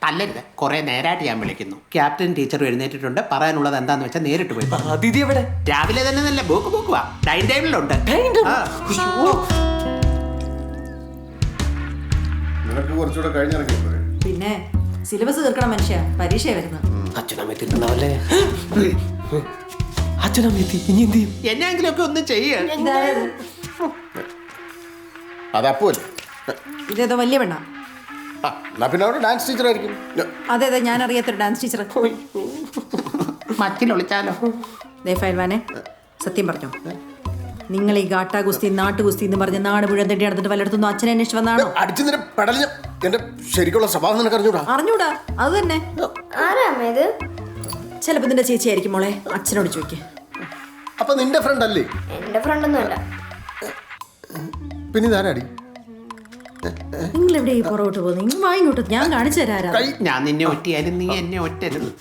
തല്ലരുത്, കുറെ നേരമായിട്ട് ഞാൻ വിളിക്കുന്നു. ക്യാപ്റ്റൻ ടീച്ചർ എഴുന്നേറ്റിട്ടുണ്ട്. പറയാനുള്ളത് എന്താന്ന് വെച്ചാൽ നേരിട്ട് പോയി പറ. അതിഥി എവിടെ? രാവിലെ തന്നെ നല്ല ബോക്കുവാ. ടൈം ടേബിളിലുണ്ട്. നിനക്ക് കുറച്ചുകൂടെ കഴിഞ്ഞിറങ്ങി. പിന്നെ സിലബസ് തീർക്കണം മനുഷ്യ, പരീക്ഷ വരുന്നത്. അച്ഛനമ്മ എത്തിയിട്ടുണ്ടാവല്ലേ? അച്ഛനമ്മ എത്തി, ഇനി എന്ത് ചെയ്യും? എന്നെങ്കിലും ഒക്കെ ഒന്ന് ചെയ്യ. ഇതായത് അതപ്പോല്ലേ? ഇതേതോ വലിയ പെണ്ണ. എന്നാ പിന്നെ അവിടെ ഡാൻസ് ടീച്ചർ ആയിരിക്കും. അതേതാ ഞാൻ അറിയാത്തൊരു ഡാൻസ് ടീച്ചർ. മച്ചിൽ ഒളിച്ചാലോ? ദേ ഫയൽവാനെ, സത്യം പറഞ്ഞോ, നിങ്ങൾ ഈ ഗാട്ടാ ഗുസ്തി നാട്ടുകുസ്തി എന്ന് പറഞ്ഞ് നാട് മുഴുവൻ തെണ്ടി നടന്നിട്ട് വല്ലയിടത്തുനിന്നും അച്ഛനെ അന്വേഷിച്ച് വന്നാണോ? അടിച്ചു നിന്നെ പെടലിഞ്ഞ എന്റെ ശരിക്കുള്ള സ്വഭാവം നിനക്ക് അറിഞ്ഞൂടാ? അറിഞ്ഞൂടാ, അത് തന്നെ. ആരാമ്മ ഇത്? ചിലപ്പോ നിന്റെ ചേച്ചി ആയിരിക്കും മോളെ, അച്ഛനോട് ചോദിക്കേ. അപ്പൊ നിന്റെ ഫ്രണ്ട് അല്ലേ? എന്റെ ഫ്രണ്ടൊന്നുമല്ല. പിന്നെ ഇതാരാടി? നിങ്ങൾ എവിടെ ഈ പുറകോട്ട് പോകുന്നത്? നിങ്ങൾ വാങ്ങിക്കോട്ട്, ഞാൻ കാണിച്ചു തരാം. ഞാൻ നിന്നെ ഒറ്റയാലും നീ എന്നെ ഒറ്റരുത്.